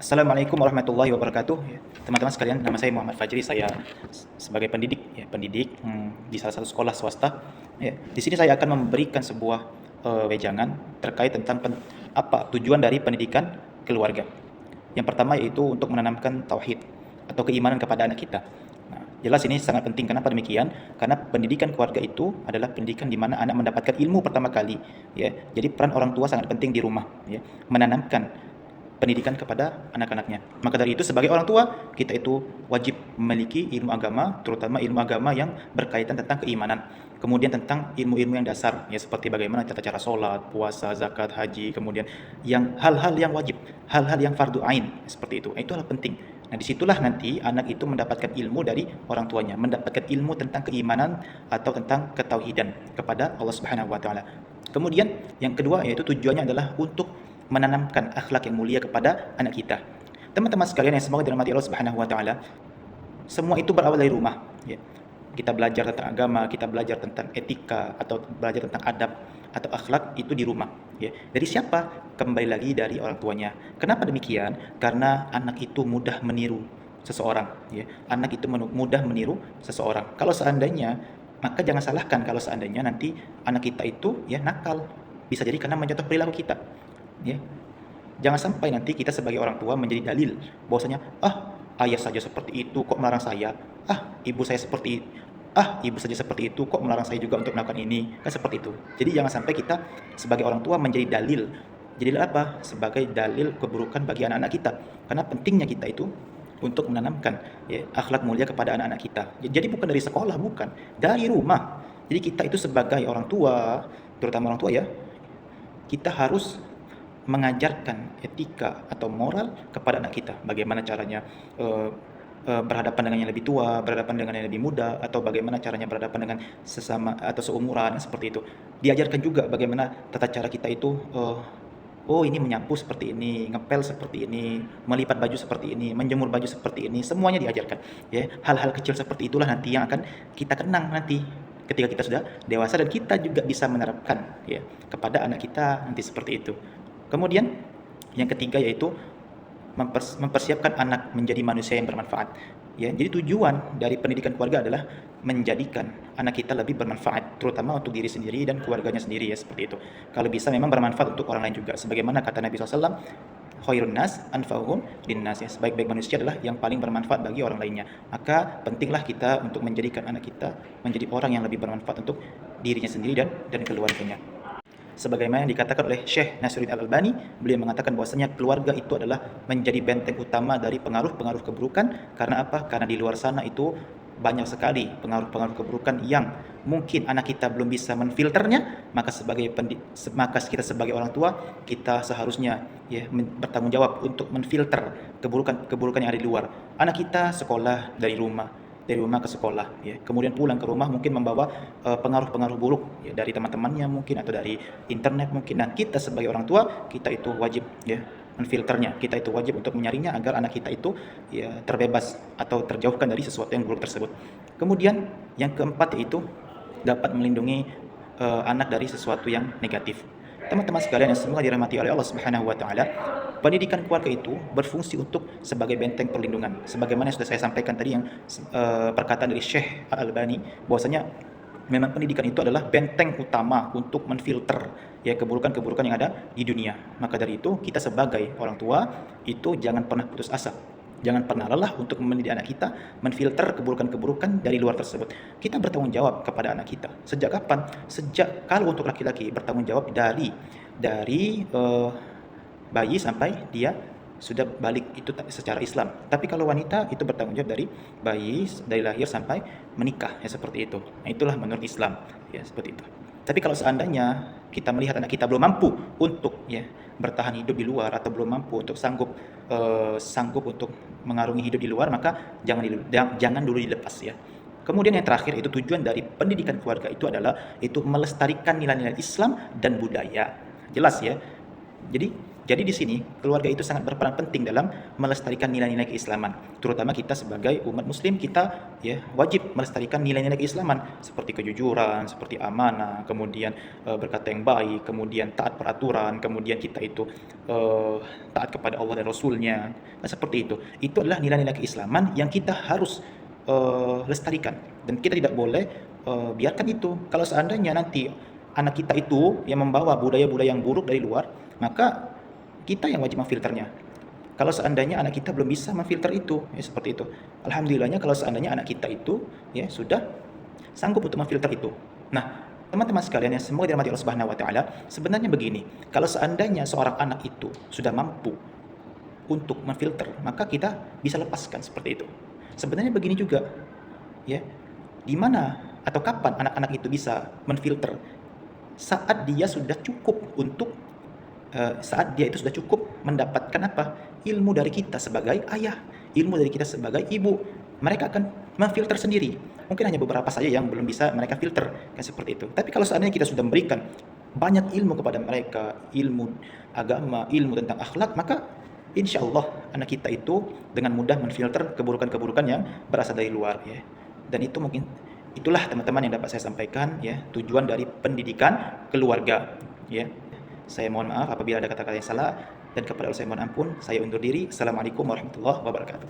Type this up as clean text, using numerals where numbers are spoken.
Assalamualaikum warahmatullahi wabarakatuh. Ya, teman-teman sekalian, nama saya Muhammad Fajri. Saya sebagai pendidik, di salah satu sekolah swasta. Ya, di sini saya akan memberikan sebuah wejangan terkait tentang apa tujuan dari pendidikan keluarga. Yang pertama yaitu untuk menanamkan tauhid atau keimanan kepada anak kita. Nah, jelas ini sangat penting. Kenapa demikian? Karena pendidikan keluarga itu adalah pendidikan di mana anak mendapatkan ilmu pertama kali. Ya, jadi peran orang tua sangat penting di rumah. Ya, menanamkan pendidikan kepada anak-anaknya. Maka dari itu sebagai orang tua, kita itu wajib memiliki ilmu agama, terutama ilmu agama yang berkaitan tentang keimanan. Kemudian tentang ilmu-ilmu yang dasar, ya seperti bagaimana tata cara sholat, puasa, zakat, haji, kemudian yang hal-hal yang wajib, hal-hal yang fardu ain, seperti itu. Itu adalah penting. Nah, disitulah nanti anak itu mendapatkan ilmu dari orang tuanya, mendapatkan ilmu tentang keimanan atau tentang ketauhidan kepada Allah Subhanahu wa taala. Kemudian yang kedua yaitu tujuannya adalah untuk menanamkan akhlak yang mulia kepada anak kita. Teman-teman sekalian yang semoga dirahmati Allah Subhanahu wa taala, semua itu berawal dari rumah, ya. Kita belajar tentang agama, kita belajar tentang etika atau belajar tentang adab atau akhlak itu di rumah, ya. Dari siapa? Kembali lagi dari orang tuanya. Kenapa demikian? Karena anak itu mudah meniru seseorang, ya. Anak itu mudah meniru seseorang. Kalau seandainya, maka jangan salahkan kalau seandainya nanti anak kita itu ya nakal. Bisa jadi karena mencontoh perilaku kita. Ya, jangan sampai nanti kita sebagai orang tua menjadi dalil bahwasanya ayah saja seperti itu kok melarang saya, ibu saya seperti ibu saja seperti itu kok melarang saya juga untuk melakukan ini, kan seperti itu. Jadi jangan sampai kita sebagai orang tua menjadi dalil. Jadilah apa? Sebagai dalil keburukan bagi anak-anak kita. Karena pentingnya kita itu untuk menanamkan ya, akhlak mulia kepada anak-anak kita. Jadi bukan dari sekolah, bukan, dari rumah. Jadi kita itu sebagai orang tua, terutama orang tua ya, kita harus mengajarkan etika atau moral kepada anak kita. Bagaimana caranya berhadapan dengan yang lebih tua, berhadapan dengan yang lebih muda, atau bagaimana caranya berhadapan dengan sesama atau seumuran, seperti itu. Diajarkan juga bagaimana tata cara kita itu, oh ini menyapu seperti ini, ngepel seperti ini, melipat baju seperti ini, menjemur baju seperti ini, semuanya diajarkan. Ya, hal-hal kecil seperti itulah nanti yang akan kita kenang nanti ketika kita sudah dewasa dan kita juga bisa menerapkan ya kepada anak kita nanti seperti itu. Kemudian yang ketiga yaitu mempersiapkan anak menjadi manusia yang bermanfaat. Ya, jadi tujuan dari pendidikan keluarga adalah menjadikan anak kita lebih bermanfaat, terutama untuk diri sendiri dan keluarganya sendiri ya seperti itu. Kalau bisa memang bermanfaat untuk orang lain juga. Sebagaimana kata Nabi SAW, khairun nas anfa'uhum linnas, ya, sebaik-baik manusia adalah yang paling bermanfaat bagi orang lainnya. Maka pentinglah kita untuk menjadikan anak kita menjadi orang yang lebih bermanfaat untuk dirinya sendiri dan keluarganya. Sebagaimana yang dikatakan oleh Syekh Nasruddin Al-Albani, beliau mengatakan bahwasanya keluarga itu adalah menjadi benteng utama dari pengaruh-pengaruh keburukan. Karena apa? Karena di luar sana itu banyak sekali pengaruh-pengaruh keburukan yang mungkin anak kita belum bisa menfilternya, maka kita sebagai orang tua kita seharusnya ya bertanggung jawab untuk menfilter keburukan-keburukan yang ada di luar. Anak kita sekolah dari rumah ke sekolah ya, kemudian pulang ke rumah mungkin membawa pengaruh-pengaruh buruk ya, dari teman-temannya mungkin atau dari internet mungkin. Nah, kita sebagai orang tua kita itu wajib ya menfilternya, kita itu wajib untuk menyaringnya agar anak kita itu ya terbebas atau terjauhkan dari sesuatu yang buruk tersebut. Kemudian yang keempat yaitu dapat melindungi anak dari sesuatu yang negatif. Teman-teman sekalian yang semoga dirahmati oleh Allah Subhanahu wa taala, pendidikan keluarga itu berfungsi untuk sebagai benteng perlindungan. Sebagaimana yang sudah saya sampaikan tadi yang perkataan dari Syekh Al-Albani bahwasanya memang pendidikan itu adalah benteng utama untuk menfilter ya keburukan-keburukan yang ada di dunia. Maka dari itu kita sebagai orang tua itu jangan pernah putus asa. Jangan pernah lelah untuk mendidik anak kita, menfilter keburukan-keburukan dari luar tersebut. Kita bertanggung jawab kepada anak kita. Sejak kapan? Sejak kalau untuk laki-laki bertanggung jawab dari bayi sampai dia sudah balik itu secara Islam. Tapi kalau wanita itu bertanggung jawab dari bayi dari lahir sampai menikah ya seperti itu. Nah, itulah menurut Islam ya seperti itu. Tapi kalau seandainya kita melihat anak kita belum mampu untuk ya bertahan hidup di luar atau belum mampu untuk sanggup untuk mengarungi hidup di luar, maka jangan dulu dilepas ya. Kemudian yang terakhir itu tujuan dari pendidikan keluarga itu adalah itu melestarikan nilai-nilai Islam dan budaya. Jelas ya, Jadi di sini keluarga itu sangat berperan penting dalam melestarikan nilai-nilai keislaman. Terutama kita sebagai umat muslim, kita ya wajib melestarikan nilai-nilai keislaman seperti kejujuran, seperti amanah, kemudian berkata yang baik, kemudian taat peraturan, kemudian kita itu taat kepada Allah dan Rasulnya. Nah, seperti itu. Itu adalah nilai-nilai keislaman yang kita harus lestarikan, dan kita tidak boleh biarkan itu. Kalau seandainya nanti anak kita itu yang membawa budaya-budaya yang buruk dari luar, maka kita yang wajib memfilternya. Kalau seandainya anak kita belum bisa memfilter itu, ya seperti itu. Alhamdulillahnya kalau seandainya anak kita itu ya sudah sanggup untuk memfilter itu. Nah, teman-teman sekalian yang semoga dirahmati Allah Subhanahu wa taala, sebenarnya begini, kalau seandainya seorang anak itu sudah mampu untuk memfilter, maka kita bisa lepaskan seperti itu. Sebenarnya begini juga, ya. Di mana atau kapan anak-anak itu bisa memfilter? Saat dia sudah cukup untuk saat dia itu sudah cukup mendapatkan apa? Ilmu dari kita sebagai ayah, ilmu dari kita sebagai ibu. Mereka akan memfilter sendiri. Mungkin hanya beberapa saja yang belum bisa mereka filter, kan seperti itu. Tapi kalau seandainya kita sudah memberikan banyak ilmu kepada mereka, ilmu agama, ilmu tentang akhlak, maka insya Allah anak kita itu dengan mudah memfilter keburukan-keburukan yang berasal dari luar, ya. Dan itu mungkin itulah teman-teman yang dapat saya sampaikan, ya, tujuan dari pendidikan keluarga, ya. Saya mohon maaf apabila ada kata-kata yang salah, dan kepada Allah saya mohon ampun. Saya undur diri. Assalamualaikum warahmatullahi wabarakatuh.